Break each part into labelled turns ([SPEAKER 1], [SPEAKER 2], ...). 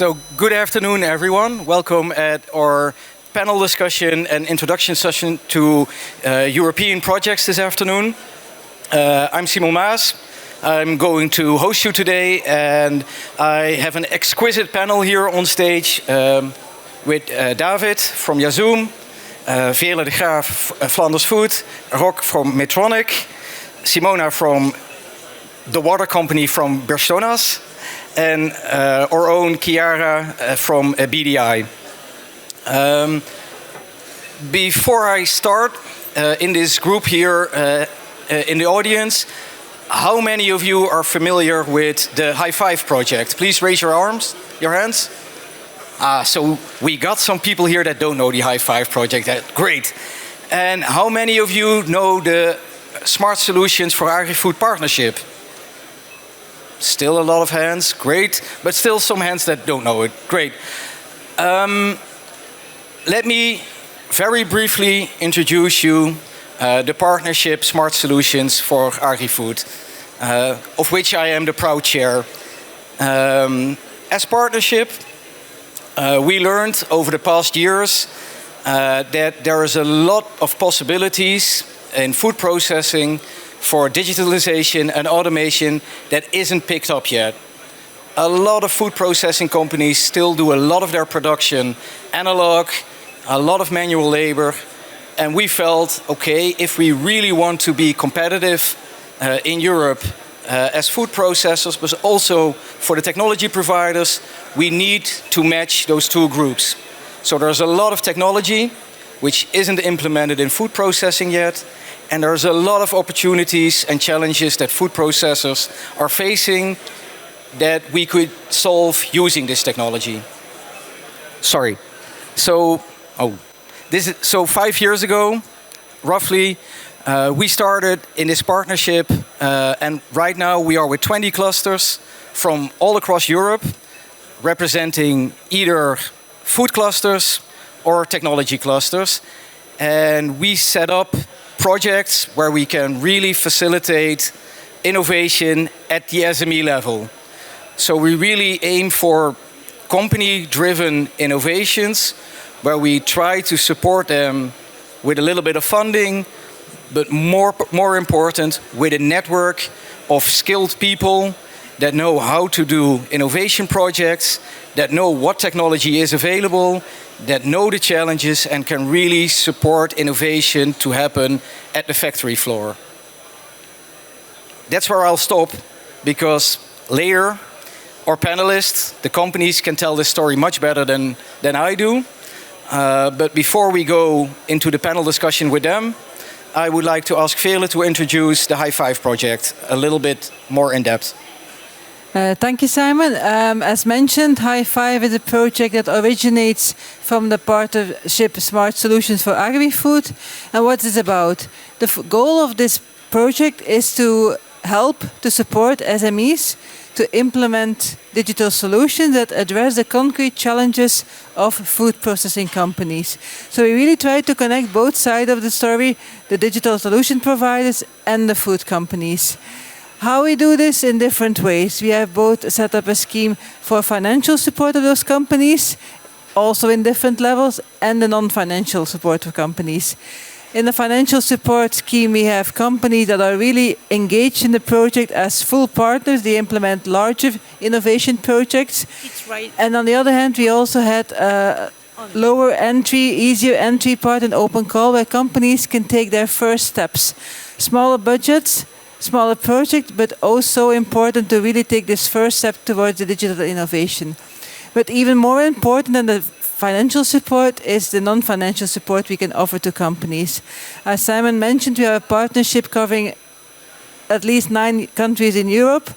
[SPEAKER 1] So good afternoon, everyone. Welcome at our panel discussion and introduction session to European projects this afternoon. I'm Simon Maas. I'm going to host you today, and I have an exquisite panel here on stage with David from Yazoom, Veerle de Graaf, Flanders Food, Rock from Medtronic, Simona from the water company from Berstonas, and our own Chiara from BDI. Before I start, in this group here in the audience, how many of you are familiar with the High Five project? Please raise your hands. So we got some people here that don't know the High Five project. Great. And how many of you know the Smart Solutions for Agri-Food Partnership? Still a lot of hands, great, but still some hands that don't know it, great. Let me very briefly introduce you the partnership Smart Solutions for Agri-Food, of which I am the proud chair. As partnership, we learned over the past years that there is a lot of possibilities in food processing for digitalization and automation that isn't picked up yet. A lot of food processing companies still do a lot of their production analog, a lot of manual labor, and we felt, okay, if we really want to be competitive in Europe as food processors, but also for the technology providers, we need to match those two groups. So there's a lot of technology which isn't implemented in food processing yet, and there's a lot of opportunities and challenges that food processors are facing that we could solve using this technology. So 5 years ago, roughly, we started in this partnership, and right now we are with 20 clusters from all across Europe, representing either food clusters or technology clusters. And we set up projects where we can really facilitate innovation at the SME level. So we really aim for company-driven innovations where we try to support them with a little bit of funding, but more important, with a network of skilled people that know how to do innovation projects, that know what technology is available, that know the challenges and can really support innovation to happen at the factory floor. That's where I'll stop, because later our panelists, the companies, can tell this story much better than I do. But before we go into the panel discussion with them, I would like to ask Veerle to introduce the High Five project a little bit more in depth.
[SPEAKER 2] Thank you, Simon. As mentioned, High Five is a project that originates from the partnership Smart Solutions for Agri-Food. And what is it about? The goal of this project is to help to support SMEs to implement digital solutions that address the concrete challenges of food processing companies. So we really try to connect both sides of the story, the digital solution providers and the food companies. How we do this in different ways. We have both set up a scheme for financial support of those companies, also in different levels, and the non-financial support of companies. In the financial support scheme, we have companies that are really engaged in the project as full partners. They implement larger innovation projects.
[SPEAKER 3] Right.
[SPEAKER 2] And on the other hand, we also had a lower entry, easier entry part in open call, where companies can take their first steps. Smaller budgets, smaller project, but also important to really take this first step towards the digital innovation. But even more important than the financial support is the non-financial support we can offer to companies. As Simon mentioned, we have a partnership covering at least 9 countries in Europe.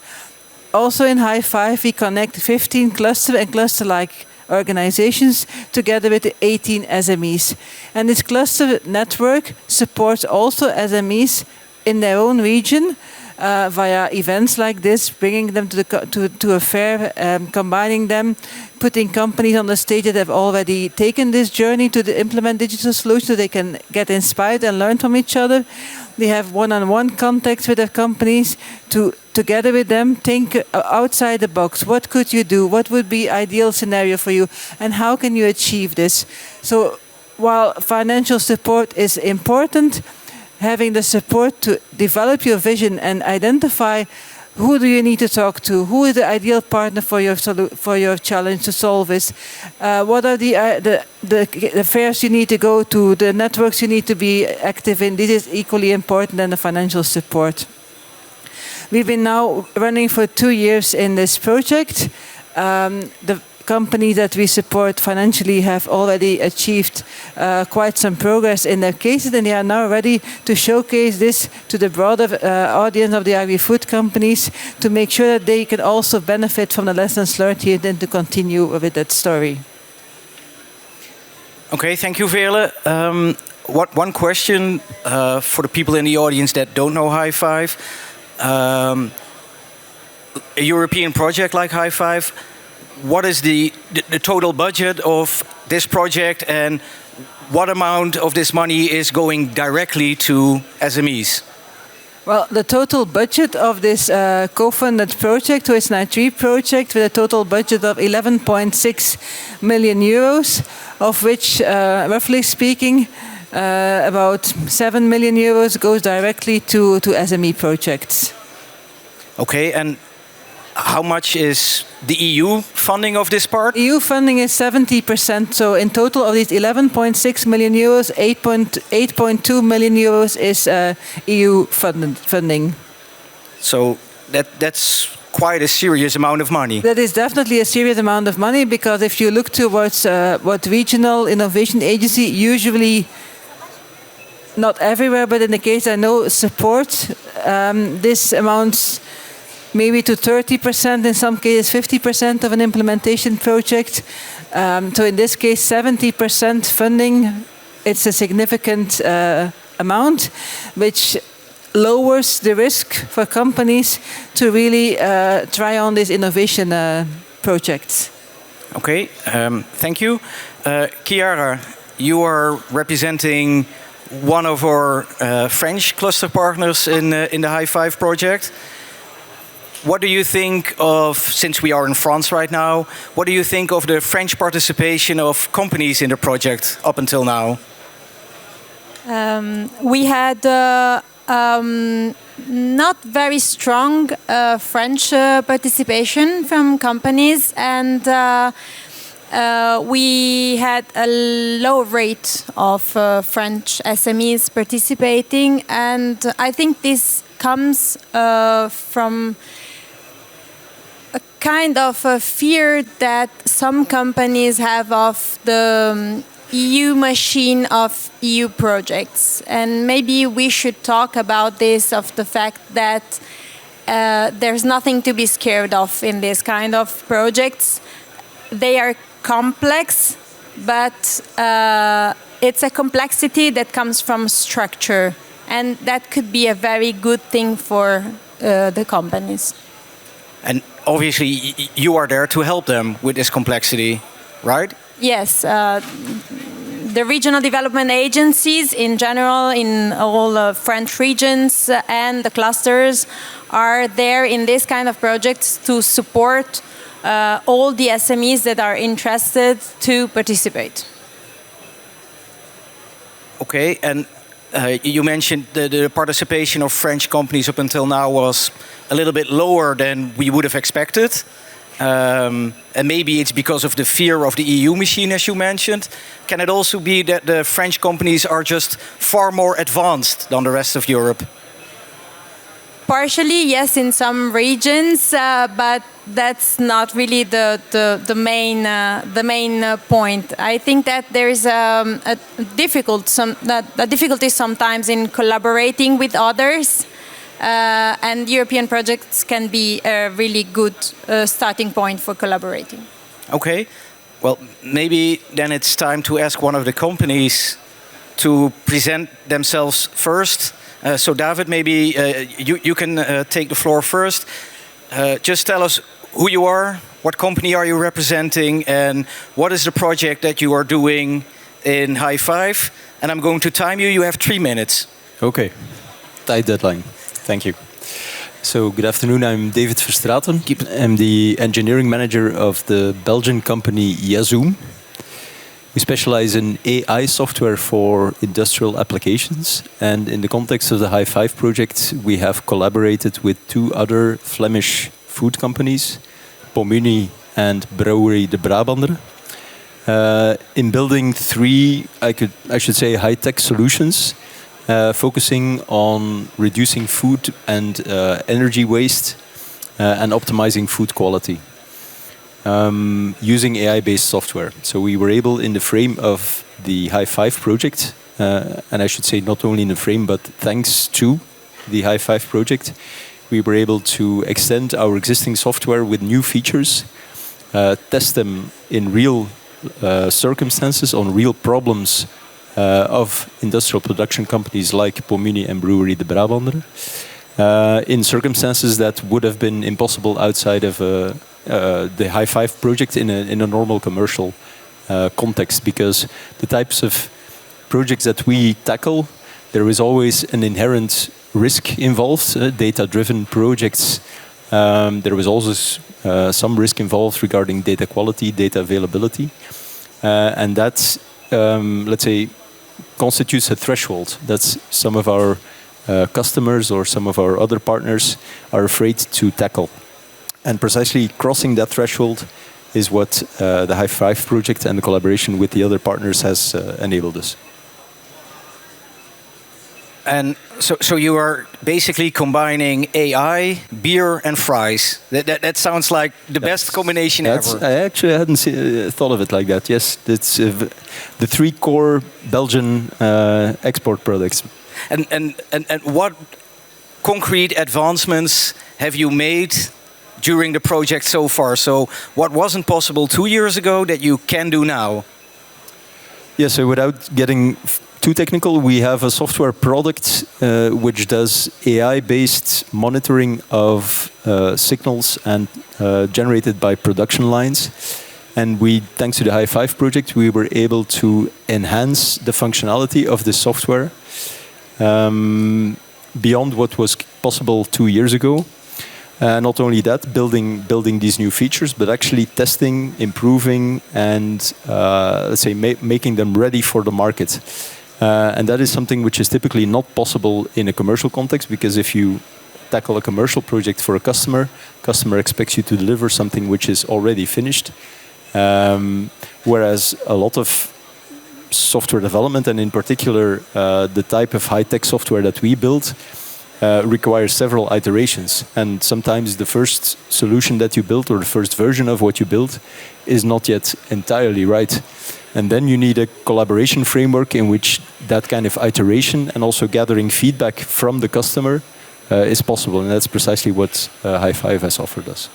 [SPEAKER 2] Also in High Five, we connect 15 cluster and cluster-like organizations together with the 18 SMEs. And this cluster network supports also SMEs in their own region via events like this, bringing them to a fair, combining them, putting companies on the stage that have already taken this journey to implement digital solutions so they can get inspired and learn from each other. They have one-on-one contacts with their companies to, together with them, think outside the box. What could you do? What would be ideal scenario for you? And how can you achieve this? So while financial support is important, having the support to develop your vision and identify who do you need to talk to, who is the ideal partner for your challenge to solve this, what are the fairs you need to go to, the networks you need to be active in. This is equally important than the financial support. We've been now running for 2 years in this project. The companies that we support financially have already achieved quite some progress in their cases, and they are now ready to showcase this to the broader audience of the agri-food companies to make sure that they can also benefit from the lessons learned here and to continue with that story.
[SPEAKER 1] Okay, thank you, Veerle. One question for the people in the audience that don't know High Five. A European project like High Five, what is the total budget of this project, and what amount of this money is going directly to SMEs?
[SPEAKER 2] Well, the total budget of this co-funded project, so it's an I3 project with a total budget of 11.6 million euros, of which, roughly speaking, about 7 million euros goes directly to SME projects.
[SPEAKER 1] Okay, and how much is the EU funding of this part?
[SPEAKER 2] EU funding is 70%. So in total of these 11.6 million euros, 8.2 million euros is EU funding.
[SPEAKER 1] So that's quite a serious amount of money.
[SPEAKER 2] That is definitely a serious amount of money, because if you look towards what regional innovation agency usually, not everywhere, but in the case I know, support, this amounts maybe to 30%, in some cases 50% of an implementation project. So in this case, 70% funding, it's a significant amount, which lowers the risk for companies to really try on these innovation projects.
[SPEAKER 1] Okay, thank you. Chiara, you are representing one of our French cluster partners in the High Five project. What do you think of, since we are in France right now, what do you think of the French participation of companies in the project up until now?
[SPEAKER 3] We had not very strong French participation from companies, and we had a low rate of French SMEs participating, and I think this comes from a kind of a fear that some companies have of the EU machine of EU projects. And maybe we should talk about this, of the fact that there's nothing to be scared of in this kind of projects. They are complex, but it's a complexity that comes from structure, and that could be a very good thing for the companies.
[SPEAKER 1] And obviously you are there to help them with this complexity, right?
[SPEAKER 3] Yes, the regional development agencies in general in all French regions and the clusters are there in this kind of projects to support all the SMEs that are interested to participate.
[SPEAKER 1] Okay, and you mentioned the participation of French companies up until now was a little bit lower than we would have expected. And maybe it's because of the fear of the EU machine, as you mentioned. Can it also be that the French companies are just far more advanced than the rest of Europe?
[SPEAKER 3] Partially, yes, in some regions, but that's not really the main point. I think that there is a difficulty sometimes in collaborating with others. And European projects can be a really good starting point for collaborating.
[SPEAKER 1] Okay, well, maybe then it's time to ask one of the companies to present themselves first. So David, maybe you can take the floor first. Just tell us who you are, what company are you representing, and what is the project that you are doing in High Five. And I'm going to time you. You have 3 minutes.
[SPEAKER 4] Okay, tight deadline. Thank you. So good afternoon, I'm David Verstraeten. I'm the engineering manager of the Belgian company Yazoom. We specialize in AI software for industrial applications. And in the context of the High Five project, we have collaborated with 2 other Flemish food companies, Pomuni and Brouwerie de Brabander, in building 3, I should say, high-tech solutions, focusing on reducing food and energy waste and optimizing food quality using AI-based software. So we were able, in the frame of the High Five project, and I should say not only in the frame, but thanks to the High Five project, we were able to extend our existing software with new features, test them in real circumstances, on real problems of industrial production companies like Pomuni and Brouwerie de Brabander, in circumstances that would have been impossible outside of the High Five project in a normal commercial context, because the types of projects that we tackle, there is always an inherent risk involved, data-driven projects. There was also some risk involved regarding data quality, data availability, and that, let's say, constitutes a threshold that some of our customers or some of our other partners are afraid to tackle. And precisely crossing that threshold is what the High Five project and the collaboration with the other partners has enabled us.
[SPEAKER 1] And so you are basically combining AI, beer, and fries. That sounds like the best combination ever.
[SPEAKER 4] I actually hadn't thought of it like that. Yes, it's the 3 core Belgian export products.
[SPEAKER 1] And what concrete advancements have you made during the project so far? So what wasn't possible 2 years ago that you can do now?
[SPEAKER 4] Yeah, so without getting too technical, we have a software product which does AI-based monitoring of signals and generated by production lines. And we, thanks to the High Five project, we were able to enhance the functionality of the software beyond what was possible 2 years ago. Not only that, building these new features, but actually testing, improving, and let's say making them ready for the market. And that is something which is typically not possible in a commercial context, because if you tackle a commercial project for a customer expects you to deliver something which is already finished. Whereas a lot of software development, and in particular the type of high-tech software that we build, requires several iterations. And sometimes the first solution that you build, or the first version of what you build, is not yet entirely right. And then you need a collaboration framework in which that kind of iteration and also gathering feedback from the customer is possible. And that's precisely what High Five has offered us.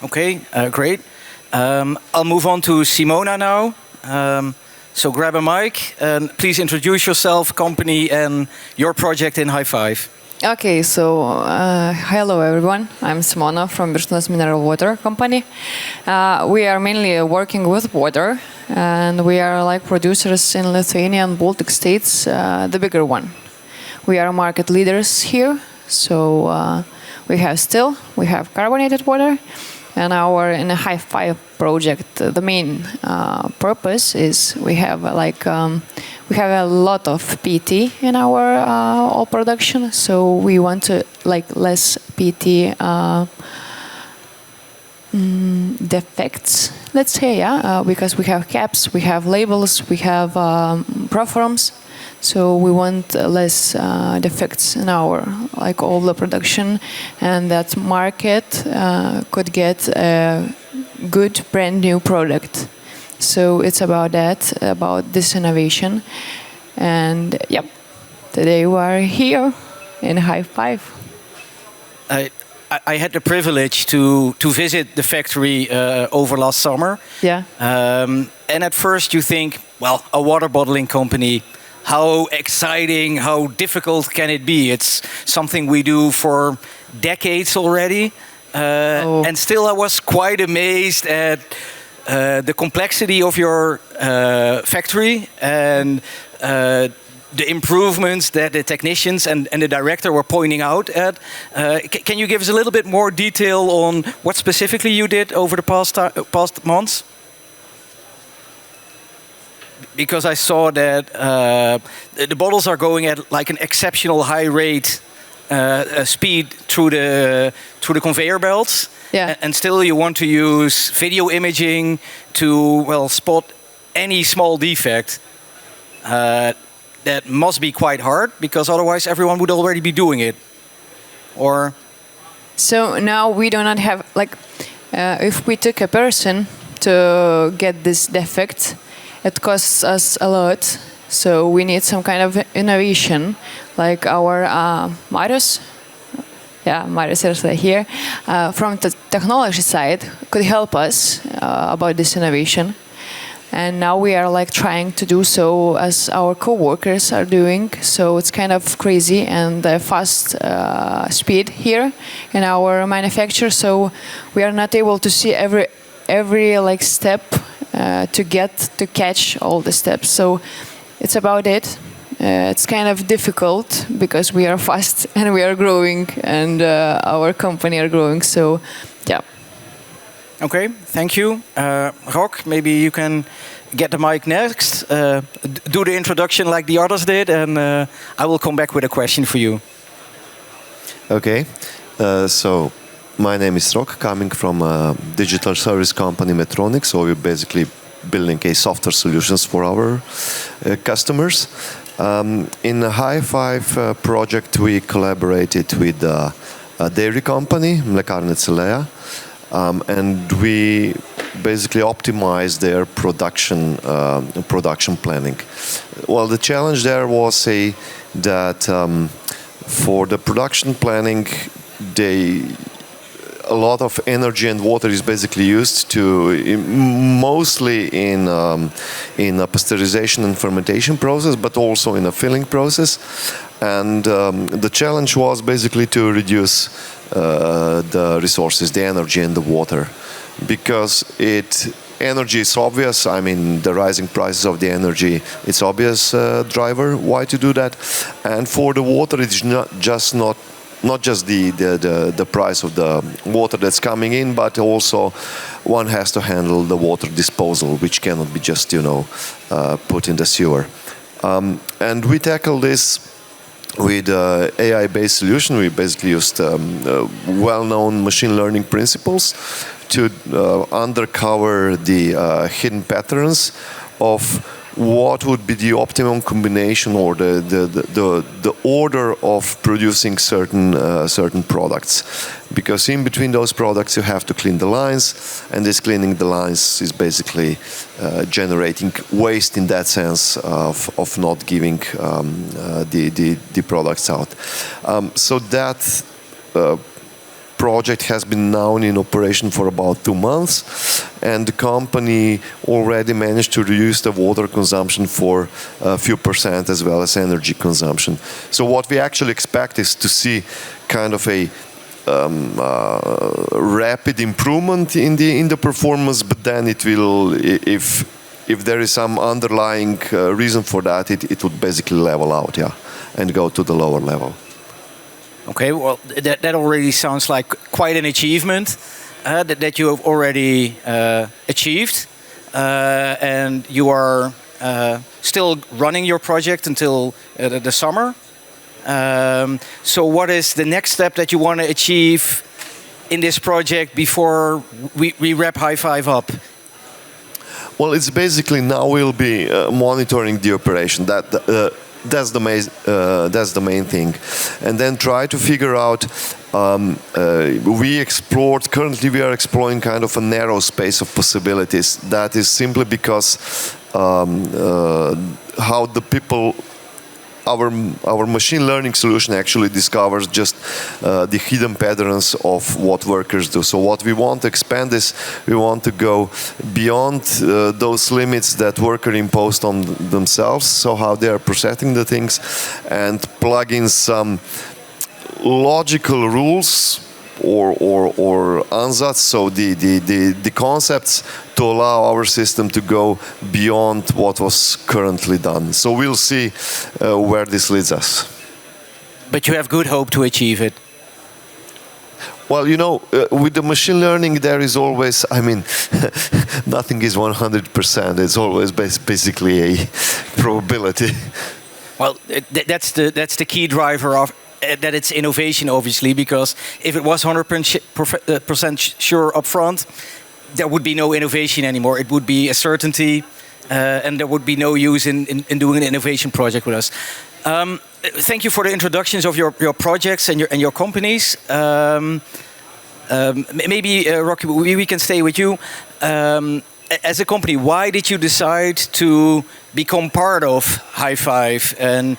[SPEAKER 1] Okay, great. I'll move on to Simona now. So grab a mic and please introduce yourself, company, and your project in High Five.
[SPEAKER 5] Okay, so hello everyone. I'm Simona from Birštonas Mineral Water Company. We are mainly working with water, and we are like producers in Lithuania and Baltic states, the bigger one. We are market leaders here, so we have still, we have carbonated water, and in a High Five project, the main purpose is we have we have a lot of PT in our all production, so we want to less PT defects, let's say, because we have caps, we have labels, we have proforms, so we want less defects in our all the production, and that market could get a good brand new product. So it's about that, about this innovation. And yep, today we are here in High Five.
[SPEAKER 1] I had the privilege to visit the factory over last summer.
[SPEAKER 5] Yeah.
[SPEAKER 1] And at first you think, well, a water bottling company, how exciting, how difficult can it be? It's something we do for decades already. And still I was quite amazed at the complexity of your factory and the improvements that the technicians and the director were pointing out at. Can you give us a little bit more detail on what specifically you did over the past months? Because I saw that the bottles are going at like an exceptional high rate speed through the conveyor belts.
[SPEAKER 5] Yeah.
[SPEAKER 1] And still you want to use video imaging to spot any small defect. That must be quite hard, because otherwise everyone would already be doing it. Or
[SPEAKER 5] so now we do not have, like, if we took a person to get this defect, it costs us a lot. So we need some kind of innovation, like our Marius. Yeah, Marius is here. From the technology side, could help us about this innovation. And now we are like trying to do so as our co-workers are doing. So it's kind of crazy and fast speed here in our manufacture. So we are not able to see every like step to catch all the steps. So it's about it. It's kind of difficult because we are fast and we are growing, and our company are growing. So yeah.
[SPEAKER 1] okay, thank you. Rock, maybe you can get the mic next. Do the introduction like the others did, and I will come back with a question for you.
[SPEAKER 6] Okay, so my name is Rock, coming from a digital service company, Metronic. So we're basically building software solutions for our customers. In the High Five project, we collaborated with a dairy company, Mlekarne Celea. And we basically optimized their production planning. Well, the challenge there was that for the production planning, a lot of energy and water is basically used mostly in a pasteurization and fermentation process, but also in a filling process. And the challenge was basically to reduce the resources, the energy and the water, because energy is obvious. I mean, the rising prices of the energy, it's obvious driver why to do that. And for the water, it's not just the price of the water that's coming in, but also one has to handle the water disposal, which cannot be just put in the sewer. And we tackle this with AI-based solution. We basically used well-known machine learning principles to uncover the hidden patterns of what would be the optimum combination or the order of producing certain products. Because in between those products you have to clean the lines, and this cleaning the lines is basically generating waste in that sense of not giving the products out. So that project has been now in operation for about 2 months, and the company already managed to reduce the water consumption for a few percent as well as energy consumption. So what we actually expect is to see kind of a rapid improvement in the performance, but then it will, if there is some underlying reason for that, it would basically level out, and go to the lower level.
[SPEAKER 1] Okay, well, that already sounds like quite an achievement that you have already achieved. And you are still running your project until the summer. So what is the next step that you want to achieve in this project before we wrap High Five up?
[SPEAKER 6] Well, it's basically now we'll be monitoring the operation. That's the main thing, and then try to figure out. Currently we are exploring kind of a narrow space of possibilities. That is simply because how the people our machine learning solution actually discovers just the hidden patterns of what workers do. So what we want to expand is we want to go beyond those limits that workers imposed on themselves, so how they are processing the things, and plug in some logical rules or ansatz, so the concepts to allow our system to go beyond what was currently done. So we'll see where this leads us.
[SPEAKER 1] But you have good hope to achieve it.
[SPEAKER 6] Well, you know, with the machine learning, there is always, I mean, nothing is 100%. It's always basically a probability.
[SPEAKER 1] Well, that's the key driver of that it's innovation, obviously, because if it was 100% sure upfront, there would be no innovation anymore. It would be a certainty, and there would be no use in doing an innovation project with us. Thank you for the introductions of your projects and your companies. Maybe, Rocky, we can stay with you. As a company, why did you decide to become part of High5 and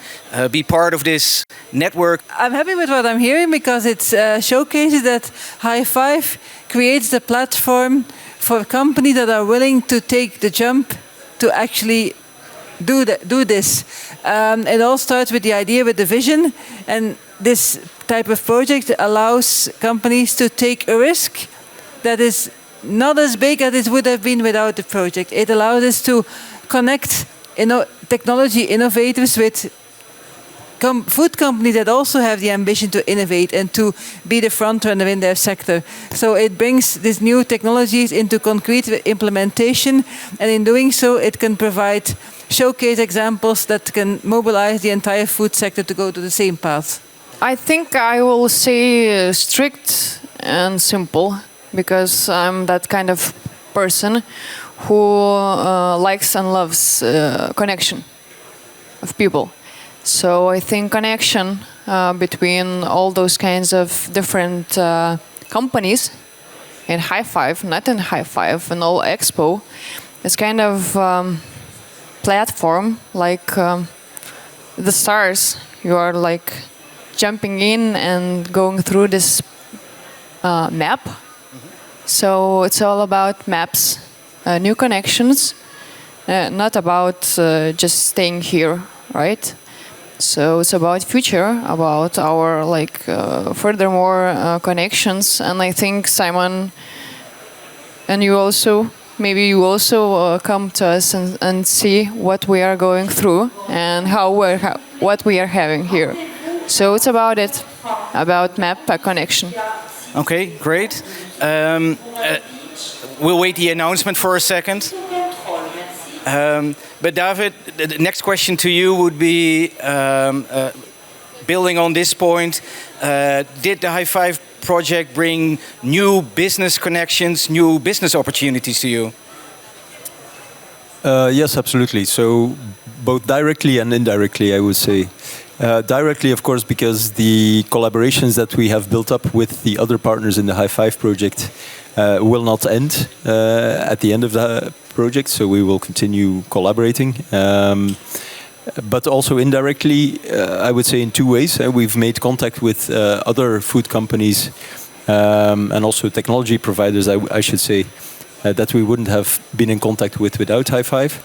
[SPEAKER 1] be part of this network?
[SPEAKER 2] I'm happy with what I'm hearing because it showcases that High5 creates the platform for companies that are willing to take the jump to actually do this. It all starts with the idea, with the vision, and this type of project allows companies to take a risk that is not as big as it would have been without the project. It allows us to connect technology innovators with food companies that also have the ambition to innovate and to be the front runner in their sector. So it brings these new technologies into concrete implementation, and in doing so it can provide showcase examples that can mobilize the entire food sector to go to the same path.
[SPEAKER 5] I think I will say strict and simple, because I'm that kind of person who likes and loves connection of people. So I think connection between all those kinds of different companies in High5, not in High5, in all Expo, is kind of platform like the stars. You are like jumping in and going through this map. So it's all about maps, new connections, not about just staying here, right? So it's about future, about our furthermore connections. And I think Simon, and you also, maybe you also come to us and see what we are going through and what we are having here. So it's about it, about map connection.
[SPEAKER 1] Okay, great. We'll wait the announcement for a second. But David, the next question to you would be, building on this point, did the High5 project bring new business connections, new business opportunities to you?
[SPEAKER 4] Yes, absolutely. So both directly and indirectly, I would say. Directly, of course, because the collaborations that we have built up with the other partners in the High5 project will not end at the end of the project, so we will continue collaborating. But also indirectly, I would say in two ways. We've made contact with other food companies and also technology providers, I should say, that we wouldn't have been in contact with without High5.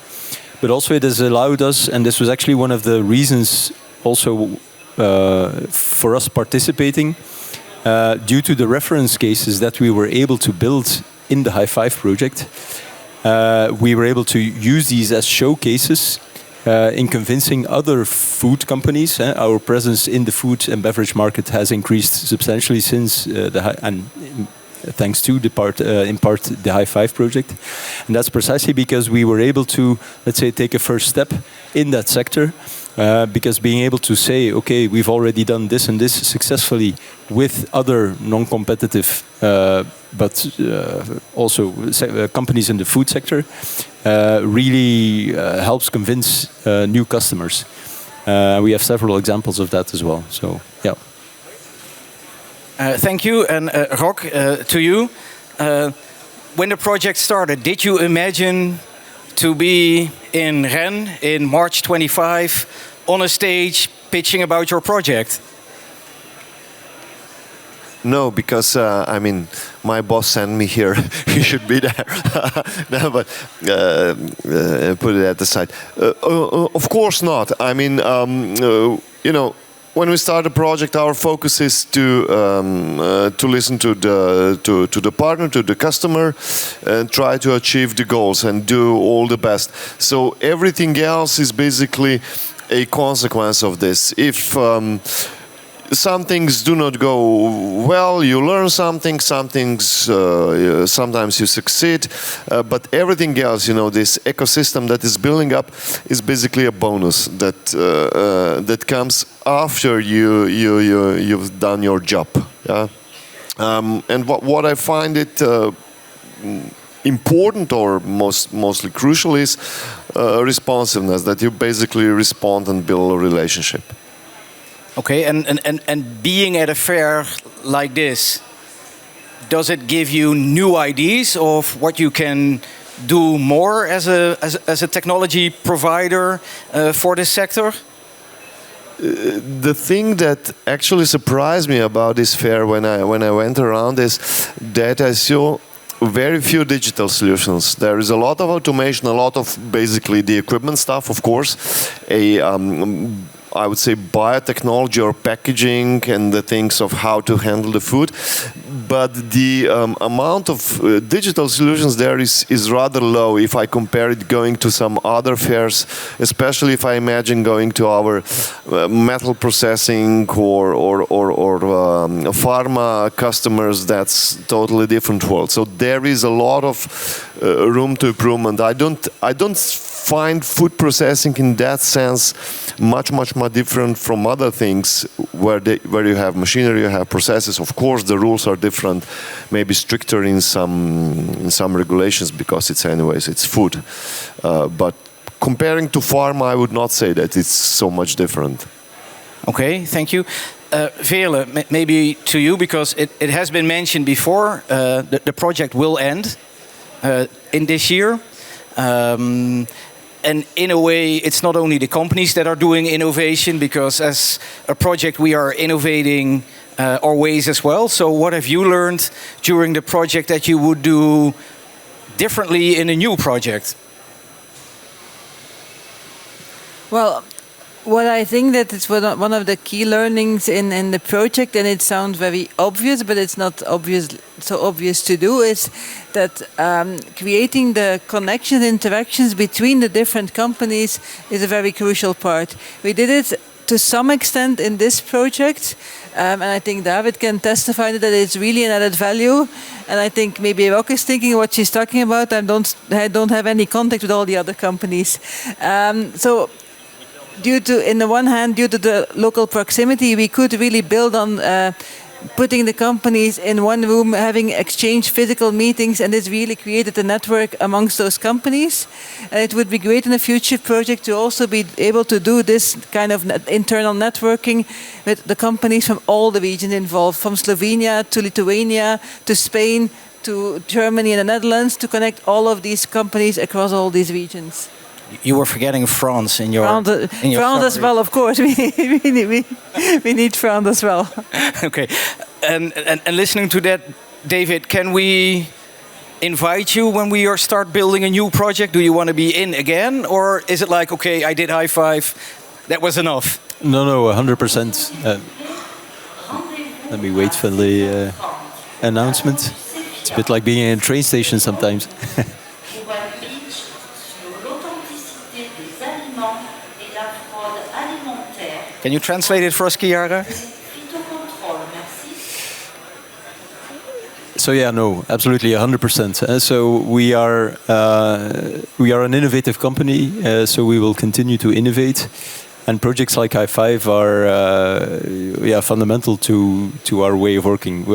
[SPEAKER 4] But also it has allowed us, and this was actually one of the reasons also for us participating, due to the reference cases that we were able to build in the High5 project, we were able to use these as showcases in convincing other food companies. Our presence in the food and beverage market has increased substantially since thanks to in part the High5 project. And that's precisely because we were able to, let's say, take a first step in that sector. Because being able to say, okay, we've already done this and this successfully with other non-competitive, but also companies in the food sector, really helps convince new customers. We have several examples of that as well. So, yeah.
[SPEAKER 1] Thank you, and Rock, to you. When the project started, did you imagine to be in Rennes in March 25 on a stage pitching about your project?
[SPEAKER 6] No, because I mean, my boss sent me here. You should be there. No, but put it at the side. Of course not. I mean, you know, when we start a project, our focus is to listen to the partner, to the customer, and try to achieve the goals and do all the best. So everything else is basically a consequence of this. If some things do not go well, you learn something. Some things, sometimes you succeed, but everything else, you know, this ecosystem that is building up is basically a bonus that comes after you've done your job. Yeah, and what I find it important or mostly crucial is responsiveness. That you basically respond and build a relationship.
[SPEAKER 1] Okay, and being at a fair like this, does it give you new ideas of what you can do more as a technology provider for this sector?
[SPEAKER 6] The thing that actually surprised me about this fair when I went around is that I saw very few digital solutions. There is a lot of automation, a lot of basically the equipment stuff, of course, I would say biotechnology or packaging and the things of how to handle the food. But the amount of digital solutions there is rather low if I compare it going to some other fairs, especially if I imagine going to our metal processing or pharma customers. That's totally different world. So there is a lot of room to improvement. I don't find food processing in that sense much more different from other things where you have machinery, you have processes. Of course, the rules are different, maybe stricter in some regulations because it's food. But comparing to pharma, I would not say that it's so much different.
[SPEAKER 1] Okay, thank you. Veerle, maybe to you, because it has been mentioned before, the project will end in this year. And in a way, it's not only the companies that are doing innovation, because as a project we are innovating our ways as well. So what have you learned during the project that you would do differently in a new project?
[SPEAKER 2] Well, what I think that is one of the key learnings in the project, and it sounds very obvious, but it's not so obvious to do, is that creating the connections, interactions between the different companies is a very crucial part. We did it to some extent in this project, and I think David can testify that it's really an added value. And I think maybe Rock is thinking what she's talking about. I don't have any contact with all the other companies, so. Due to the local proximity, we could really build on putting the companies in one room, having exchange physical meetings, and this really created a network amongst those companies. And it would be great in a future project to also be able to do this kind of internal networking with the companies from all the regions involved, from Slovenia to Lithuania to Spain to Germany and the Netherlands, to connect all of these companies across all these regions.
[SPEAKER 1] You were forgetting France in your
[SPEAKER 2] France as well, of course. We need France as well.
[SPEAKER 1] Okay, and listening to that, David, can we invite you when we start building a new project? Do you want to be in again, or is it like, okay, I did high five, that was enough?
[SPEAKER 4] No, 100%. Let me wait for the announcement. It's a bit like being in a train station sometimes.
[SPEAKER 1] Can you translate it for us, Chiara?
[SPEAKER 4] So yeah, no, absolutely, 100%. So we are an innovative company. So we will continue to innovate, and projects like i5 are fundamental to our way of working.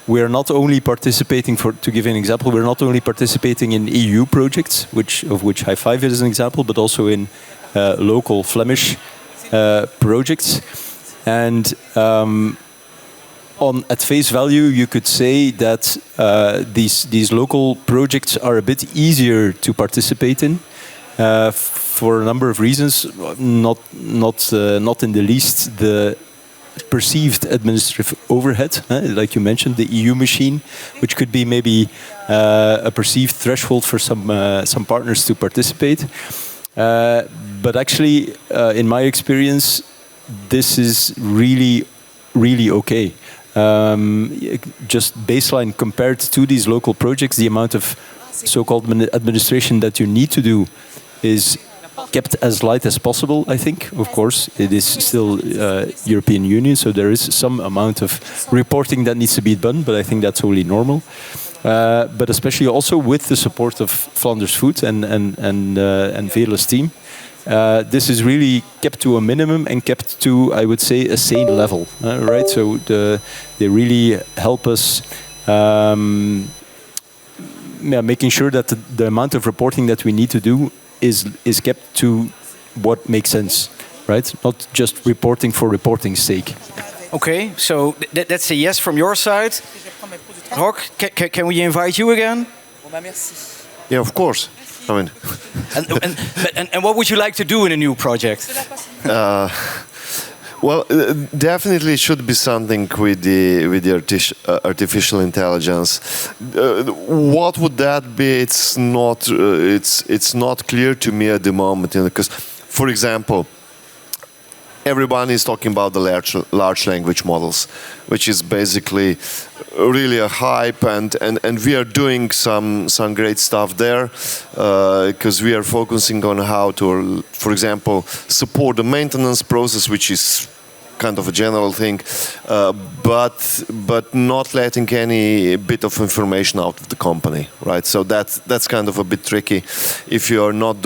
[SPEAKER 4] We are not only participating, to give an example, we're not only participating in EU projects, of which i5 is an example, but also in local Flemish projects. And at face value, you could say that these local projects are a bit easier to participate in, for a number of reasons. Not in the least the perceived administrative overhead, like you mentioned, the EU machine, which could be maybe a perceived threshold for some partners to participate. But actually, in my experience, this is really okay. Just baseline compared to these local projects, the amount of so-called administration that you need to do is kept as light as possible, I think. Of course, it is still European Union, so there is some amount of reporting that needs to be done, but I think that's only normal. But especially also with the support of Flanders Food and Vele's team, this is really kept to a minimum and kept to, I would say, a sane level, right? So they really help us making sure that the amount of reporting that we need to do is kept to what makes sense, right? Not just reporting for reporting's sake.
[SPEAKER 1] Okay, so that's a yes from your side. Rock, can we invite you again?
[SPEAKER 6] Yeah, of course. I mean,
[SPEAKER 1] and what would you like to do in a new project?
[SPEAKER 6] Well, definitely it should be something with the artificial intelligence. What would that be? It's not clear to me at the moment, because, for example, everyone is talking about the large language models, which is basically really a hype, and we are doing some great stuff there, because we are focusing on how to, for example, support the maintenance process, which is kind of a general thing, but not letting any bit of information out of the company, right? So that's kind of a bit tricky if you are not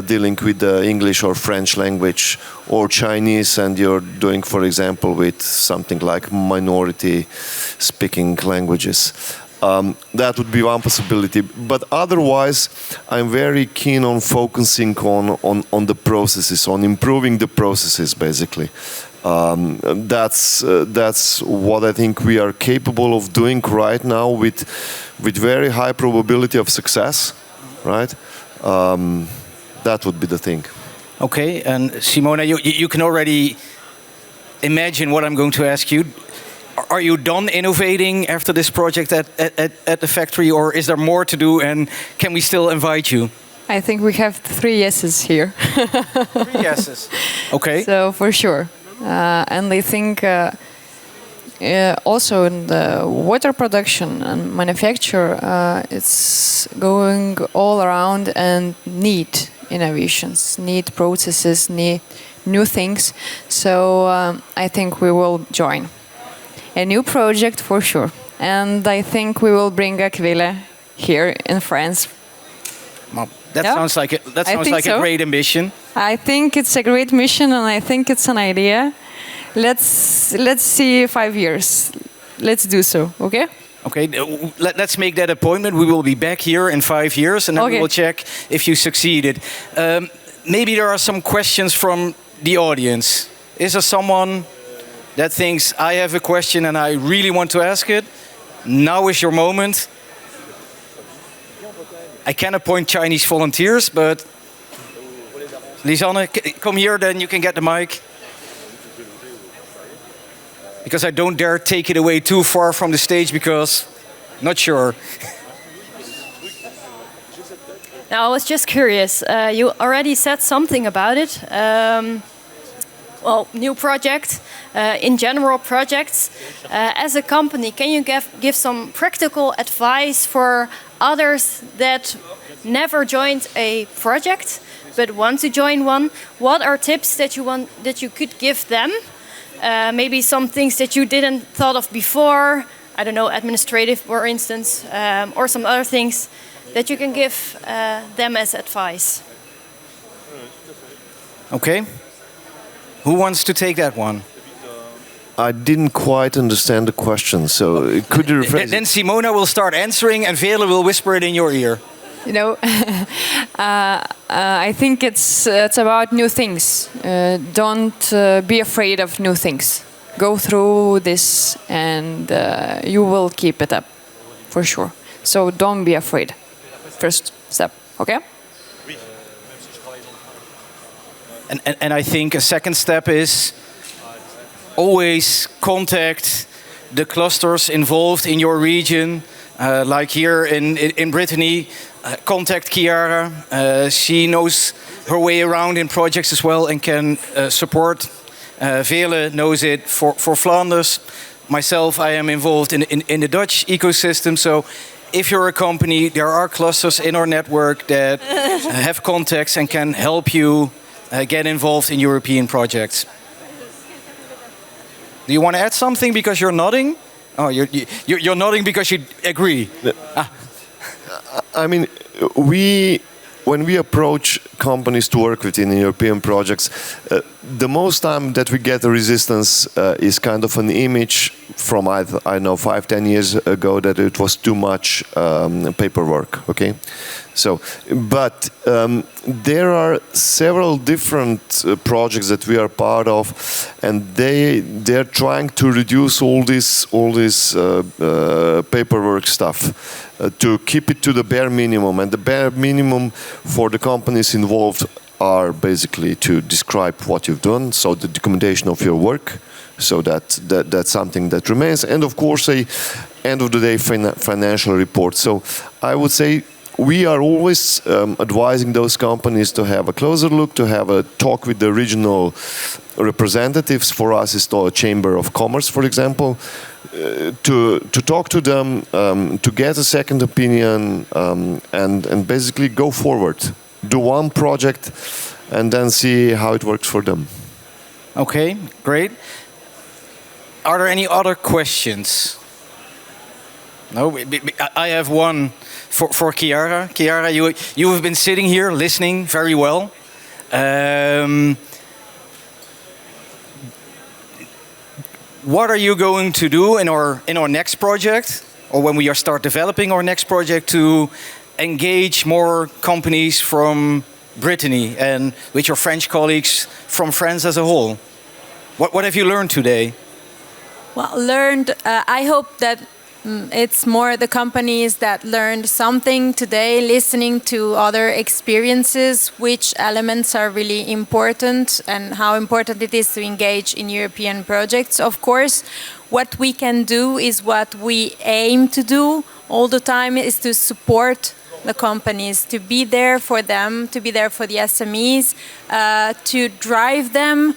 [SPEAKER 6] dealing with the English or French language or Chinese, and you're doing, for example, with something like minority speaking languages. That would be one possibility, but otherwise I'm very keen on focusing on the processes, on improving the processes, basically. That's what I think we are capable of doing right now with very high probability of success, right? That would be the thing.
[SPEAKER 1] Okay, and Simona, you can already imagine what I'm going to ask you. Are you done innovating after this project at the factory, or is there more to do, and can we still invite you?
[SPEAKER 5] I think we have 3 yeses here.
[SPEAKER 1] 3 yeses. Okay.
[SPEAKER 5] So for sure. And I think also in the water production and manufacture, it's going all around and need innovations, need processes, need new things. So I think we will join a new project for sure. And I think we will bring Aquila here in France.
[SPEAKER 1] Well, that sounds like a great ambition.
[SPEAKER 5] I think it's a great mission, and I think it's an idea. Let's see 5 years. Let's do so, okay?
[SPEAKER 1] Okay, let's make that appointment. We will be back here in 5 years, and then we will check if you succeeded. Maybe there are some questions from the audience. Is there someone that thinks, I have a question and I really want to ask it? Now is your moment. I can appoint Chinese volunteers, but Lisanne, come here, then you can get the mic. Because I don't dare take it away too far from the stage, because not sure.
[SPEAKER 7] Now, I was just curious. You already said something about it. Well, new project, in general projects. As a company, can you give some practical advice for others that never joined a project but want to join one? What are tips that you could give them? Maybe some things that you didn't thought of before. I don't know, administrative, for instance, or some other things that you can give them as advice.
[SPEAKER 1] Okay. Who wants to take that one?
[SPEAKER 6] I didn't quite understand the question, so could you rephrase it?
[SPEAKER 1] Then Simona will start answering, and Vele will whisper it in your ear.
[SPEAKER 5] You know, I think it's about new things. Don't be afraid of new things. Go through this, and you will keep it up, for sure. So don't be afraid. First step, okay?
[SPEAKER 1] And I think a second step is always contact the clusters involved in your region. Like here in Brittany, contact Chiara. She knows her way around in projects as well and can support. Veerle knows it for Flanders. Myself, I am involved in the Dutch ecosystem. So if you're a company, there are clusters in our network that have contacts and can help you get involved in European projects. Do you want to add something because you're nodding? Oh, you're nodding because you agree.
[SPEAKER 6] I mean, when we approach companies to work with in European projects, the most time that we get a resistance is kind of an image from, I know, 5-10 years ago that it was too much paperwork, okay? So, but there are several different projects that we are part of, and they're trying to reduce all this paperwork stuff. To keep it to the bare minimum, and the bare minimum for the companies involved are basically to describe what you've done, so the documentation of your work, so that's something that remains, and of course end of the day financial report. So I would say we are always advising those companies to have a closer look, to have a talk with the regional representatives. For us, it's the Chamber of Commerce, for example, to talk to them, to get a second opinion, and basically go forward. Do one project, and then see how it works for them.
[SPEAKER 1] Okay, great. Are there any other questions? No, I have one for Chiara. Chiara, you have been sitting here listening very well. What are you going to do in our next project, or when we start developing our next project, to engage more companies from Brittany and with your French colleagues from France as a whole? What have you learned today?
[SPEAKER 3] Well, I hope that it's more the companies that learned something today, listening to other experiences, which elements are really important and how important it is to engage in European projects. Of course, what we can do is what we aim to do all the time, is to support the companies, to be there for them, to be there for the SMEs, to drive them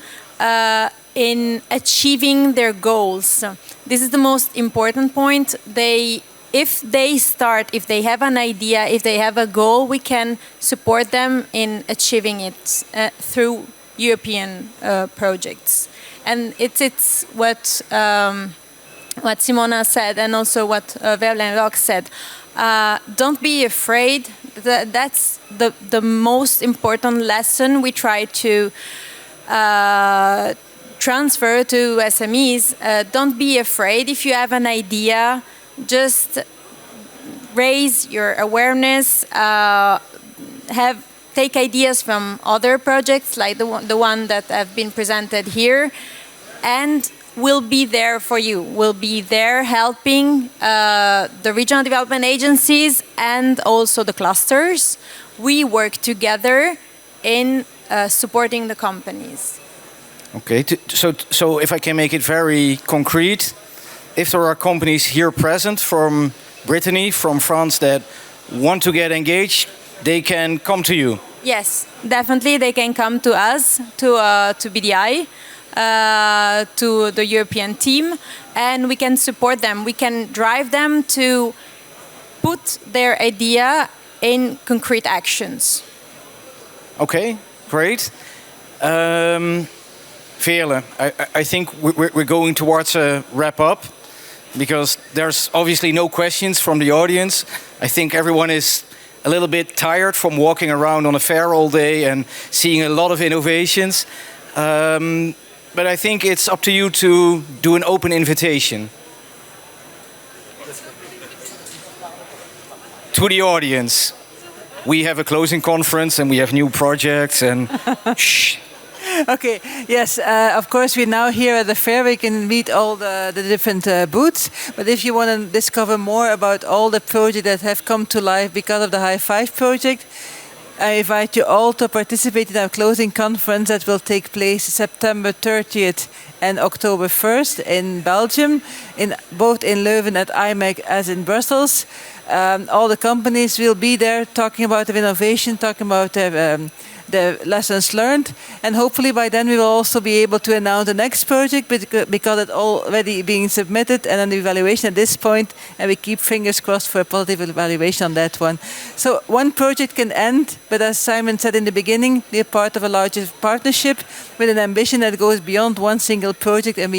[SPEAKER 3] in achieving their goals. This is the most important point. If they have an idea, if they have a goal, we can support them in achieving it through European projects. And it's what Simona said, and also what Veerle and Rox said. Don't be afraid. That's the most important lesson we try to transfer to SMEs. Don't be afraid. If you have an idea, just raise your awareness. Take ideas from other projects like the one that have been presented here, and we'll be there for you. We'll be there helping the regional development agencies and also the clusters. We work together in supporting the companies.
[SPEAKER 1] Okay, so if I can make it very concrete, if there are companies here present from Brittany, from France, that want to get engaged, they can come to you.
[SPEAKER 3] Yes, definitely they can come to us, to BDI, to the European team, and we can support them. We can drive them to put their idea in concrete actions.
[SPEAKER 1] Okay, great. Veerle, I think we're going towards a wrap up, because there's obviously no questions from the audience. I think everyone is a little bit tired from walking around on a fair all day and seeing a lot of innovations. But I think it's up to you to do an open invitation to the audience. We have a closing conference and we have new projects and shh.
[SPEAKER 2] Okay, yes, of course we're now here at the fair. We can meet all the different booths. But if you want to discover more about all the projects that have come to life because of the High Five project, I invite you all to participate in our closing conference that will take place September 30th and October 1st in Belgium, both in Leuven at IMEC as in Brussels. All the companies will be there talking about their innovation, talking about the lessons learned, and hopefully by then we will also be able to announce the next project because it's already being submitted and an evaluation at this point, and we keep fingers crossed for a positive evaluation on that one. So one project can end, but as Simon said in the beginning, we are part of a larger partnership with an ambition that goes beyond one single project, and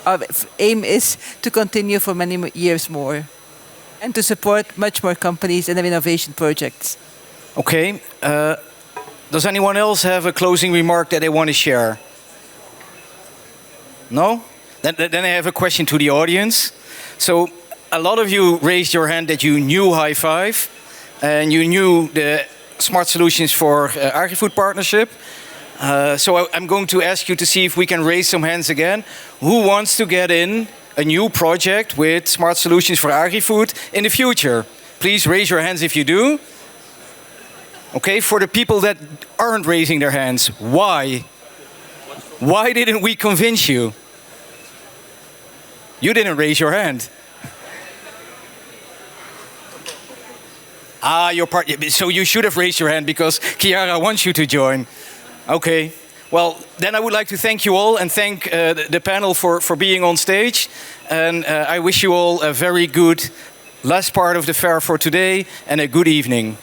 [SPEAKER 2] our aim is to continue for many years more and to support much more companies and their innovation projects.
[SPEAKER 1] Okay. Does anyone else have a closing remark that they want to share? No? Then I have a question to the audience. So a lot of you raised your hand that you knew High Five and you knew the Smart Solutions for Agri-Food Partnership. So I'm going to ask you to see if we can raise some hands again. Who wants to get in a new project with Smart Solutions for Agri-Food in the future? Please raise your hands if you do. Okay, for the people that aren't raising their hands, why? Why didn't we convince you? You didn't raise your hand. You're part. So you should have raised your hand because Chiara wants you to join. Okay. Well, then I would like to thank you all and thank the panel for being on stage. And I wish you all a very good last part of the fair for today and a good evening.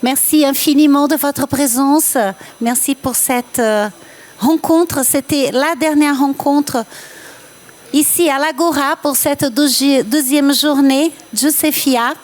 [SPEAKER 8] Merci infiniment de votre présence. Merci pour cette rencontre. C'était la dernière rencontre ici à l'Agora pour cette deuxième journée. Giuseppia.